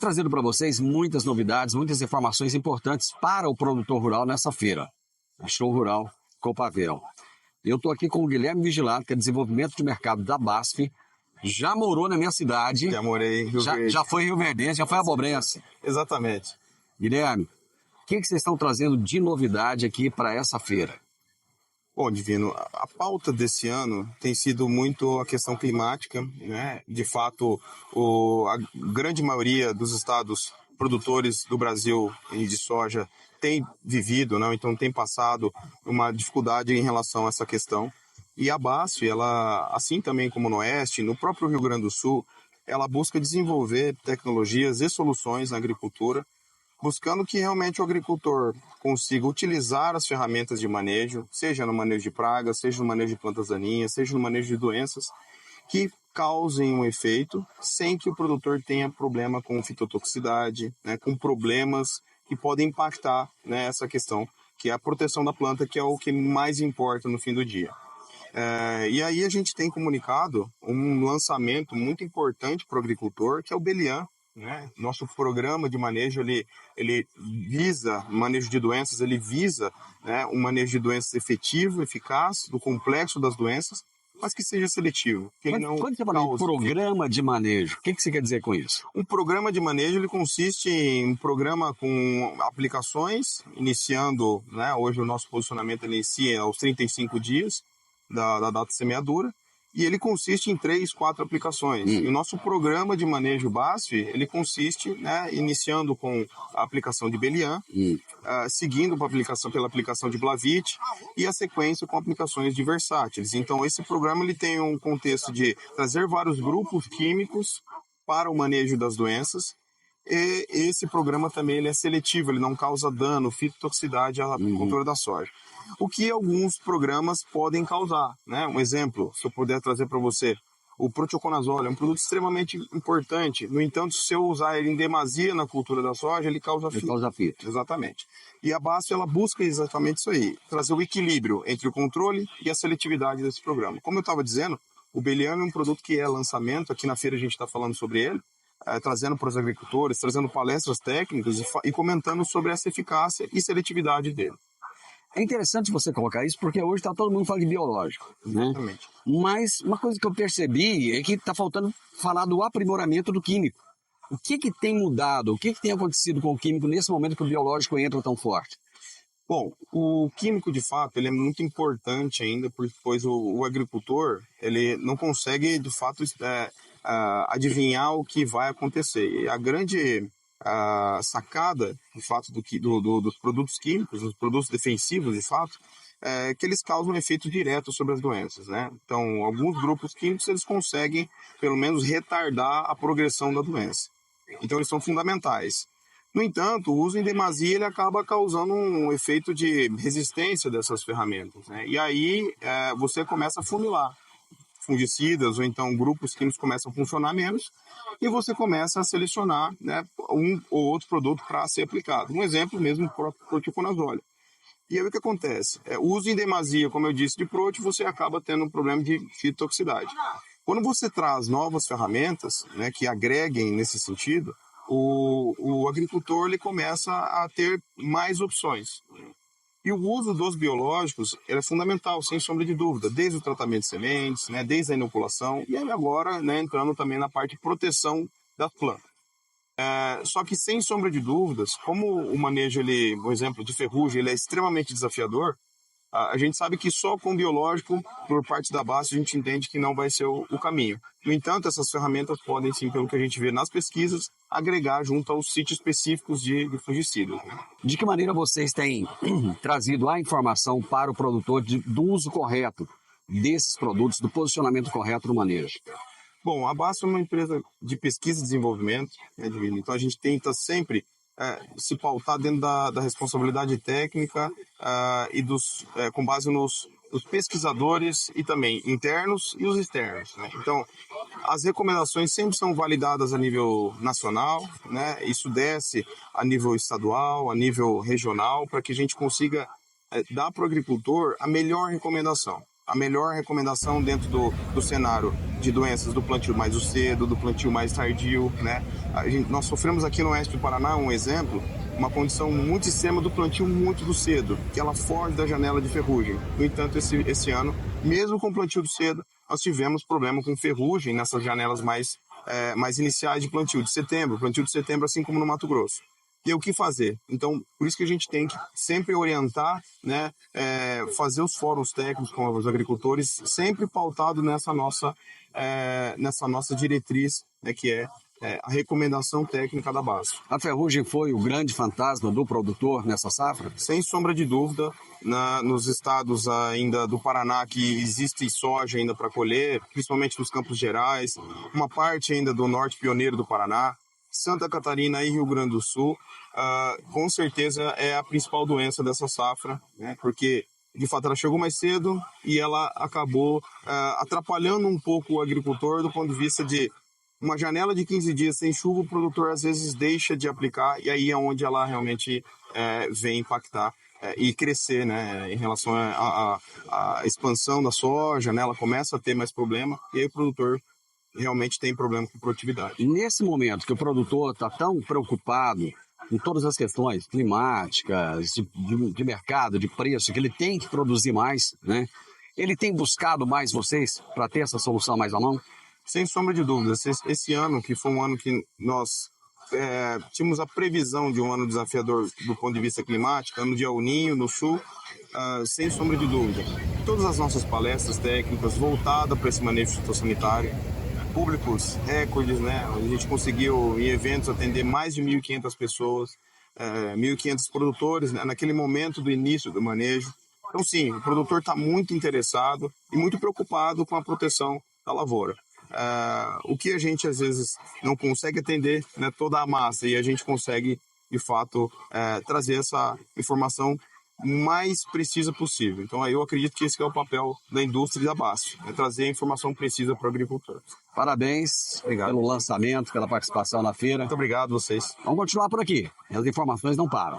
trazido para vocês muitas novidades, muitas informações importantes para o produtor rural nessa feira, a Show Rural Copavel. Eu estou aqui com o Guilherme Vigilato, que é desenvolvimento de mercado da BASF. Já morou na minha cidade. Já morei em Rio Verde. Já foi em Rio Verdense, já foi a Abobrense. Exatamente. Guilherme, o que vocês estão trazendo de novidade aqui para essa feira? Bom, Divino, a pauta desse ano tem sido muito a questão climática, né? De fato, a grande maioria dos estados produtores do Brasil de soja tem vivido, né? Então tem passado uma dificuldade em relação a essa questão. E a BASF, ela, assim também como no Oeste, no próprio Rio Grande do Sul, ela busca desenvolver tecnologias e soluções na agricultura, buscando que realmente o agricultor consiga utilizar as ferramentas de manejo, seja no manejo de pragas, seja no manejo de plantas daninhas, seja no manejo de doenças, que causem um efeito sem que o produtor tenha problema com fitotoxicidade, né, com problemas que podem impactar, né, essa questão, que é a proteção da planta, que é o que mais importa no fim do dia. E aí a gente tem comunicado um lançamento muito importante para o agricultor, que é o Belian, né? Nosso programa de manejo, ele visa manejo de doenças, ele visa, né, um manejo de doenças efetivo, eficaz, do complexo das doenças, mas que seja seletivo. Que Quando você fala em programa de manejo, o que você quer dizer com isso? Um programa de manejo, ele consiste em um programa com aplicações, iniciando, né, hoje o nosso posicionamento inicia aos 35 dias da data de semeadura, e ele consiste em 3, 4 aplicações. E o nosso programa de manejo BASF, ele consiste, né, iniciando com a aplicação de Belian, seguindo pela aplicação de Blavit e a sequência com aplicações de versátiles. Então, esse programa ele tem um contexto de trazer vários grupos químicos para o manejo das doenças. E esse programa também ele é seletivo, ele não causa dano, fitotoxicidade à cultura da soja. O que alguns programas podem causar, né? Um exemplo, se eu puder trazer para você, o proteoconazole é um produto extremamente importante. No entanto, se eu usar ele em demasia na cultura da soja, ele causa fito. Exatamente. E a BASF, ela busca exatamente isso aí, trazer o equilíbrio entre o controle e a seletividade desse programa. Como eu estava dizendo, o Belian é um produto que é lançamento, aqui na feira a gente está falando sobre ele, trazendo para os agricultores, trazendo palestras técnicas e comentando sobre essa eficácia e seletividade dele. É interessante você colocar isso, porque hoje está todo mundo falando de biológico, né? Exatamente. Mas uma coisa que eu percebi é que está faltando falar do aprimoramento do químico. O que tem mudado? O que tem acontecido com o químico nesse momento que o biológico entra tão forte? Bom, o químico, de fato, ele é muito importante ainda, pois o agricultor ele não consegue, de fato, adivinhar o que vai acontecer. E a grande sacada, de fato, dos produtos químicos, dos produtos defensivos, de fato, é que eles causam um efeito direto sobre as doenças, né? Então, alguns grupos químicos, eles conseguem, pelo menos, retardar a progressão da doença. Então, eles são fundamentais. No entanto, o uso em demasia ele acaba causando um efeito de resistência dessas ferramentas, né? E aí você começa a funilar. Fungicidas ou então grupos químicos começam a funcionar menos e você começa a selecionar, né, um ou outro produto para ser aplicado. Um exemplo mesmo, o próprio proteoconazole. E aí o que acontece? O uso em demasia, como eu disse, de prote, você acaba tendo um problema de fitotoxicidade. Quando você traz novas ferramentas, né, que agreguem nesse sentido, o agricultor ele começa a ter mais opções. E o uso dos biológicos é fundamental, sem sombra de dúvida, desde o tratamento de sementes, né, desde a inoculação, e agora, né, entrando também na parte de proteção da planta. Só que, sem sombra de dúvidas, como o manejo, por exemplo, de ferrugem, ele é extremamente desafiador, a gente sabe que só com biológico, por parte da base, a gente entende que não vai ser o caminho. No entanto, essas ferramentas podem, sim, pelo que a gente vê nas pesquisas, agregar junto aos sítios específicos de fungicidas. De que maneira vocês têm trazido a informação para o produtor do uso correto desses produtos, do posicionamento correto no manejo? Bom, a BASF é uma empresa de pesquisa e desenvolvimento, né, então a gente tenta sempre se pautar dentro da responsabilidade técnica e com base nos pesquisadores e também internos e os externos, né? Então, as recomendações sempre são validadas a nível nacional, né? Isso desce a nível estadual, a nível regional, para que a gente consiga dar para o agricultor a melhor recomendação. a melhor recomendação dentro do cenário de doenças do plantio mais cedo, do plantio mais tardio, né? Nós sofremos aqui no oeste do Paraná, um exemplo, uma condição muito extrema do plantio muito do cedo, que ela foge da janela de ferrugem. No entanto, esse ano, mesmo com o plantio do cedo, nós tivemos problema com ferrugem nessas janelas mais iniciais de plantio de setembro, assim como no Mato Grosso. E o que fazer? Então, por isso que a gente tem que sempre orientar, né, fazer os fóruns técnicos com os agricultores, sempre pautado nessa nossa diretriz, né, que é a recomendação técnica da base. A ferrugem foi o grande fantasma do produtor nessa safra? Sem sombra de dúvida, nos estados ainda do Paraná que existe soja ainda para colher, principalmente nos Campos Gerais, uma parte ainda do norte pioneiro do Paraná, Santa Catarina e Rio Grande do Sul, com certeza é a principal doença dessa safra, né? Porque de fato ela chegou mais cedo e ela acabou atrapalhando um pouco o agricultor do ponto de vista de uma janela de 15 dias sem chuva, o produtor às vezes deixa de aplicar e aí é onde ela realmente vem impactar e crescer, né, em relação à expansão da soja, né, ela começa a ter mais problema e aí o produtor realmente tem problema com produtividade. Nesse momento que o produtor está tão preocupado com todas as questões climáticas, de mercado, de preço, que ele tem que produzir mais, né? Ele tem buscado mais vocês para ter essa solução mais à mão? Sem sombra de dúvidas. Esse ano, que foi um ano que nós tínhamos a previsão de um ano desafiador do ponto de vista climático, ano de El Niño no sul, sem sombra de dúvida. Todas as nossas palestras técnicas voltadas para esse manejo fitossanitário, públicos recordes, né? A gente conseguiu em eventos atender mais de 1.500 pessoas, 1.500 produtores, né? Naquele momento do início do manejo. Então sim, o produtor está muito interessado e muito preocupado com a proteção da lavoura. O que a gente às vezes não consegue atender, né, toda a massa, e a gente consegue de fato trazer essa informação mais precisa possível. Então aí eu acredito que esse é o papel da indústria e da BASF, trazer a informação precisa para o agricultor. Parabéns. Obrigado pelo lançamento, pela participação na feira. Muito obrigado a vocês. Vamos continuar por aqui, as informações não param.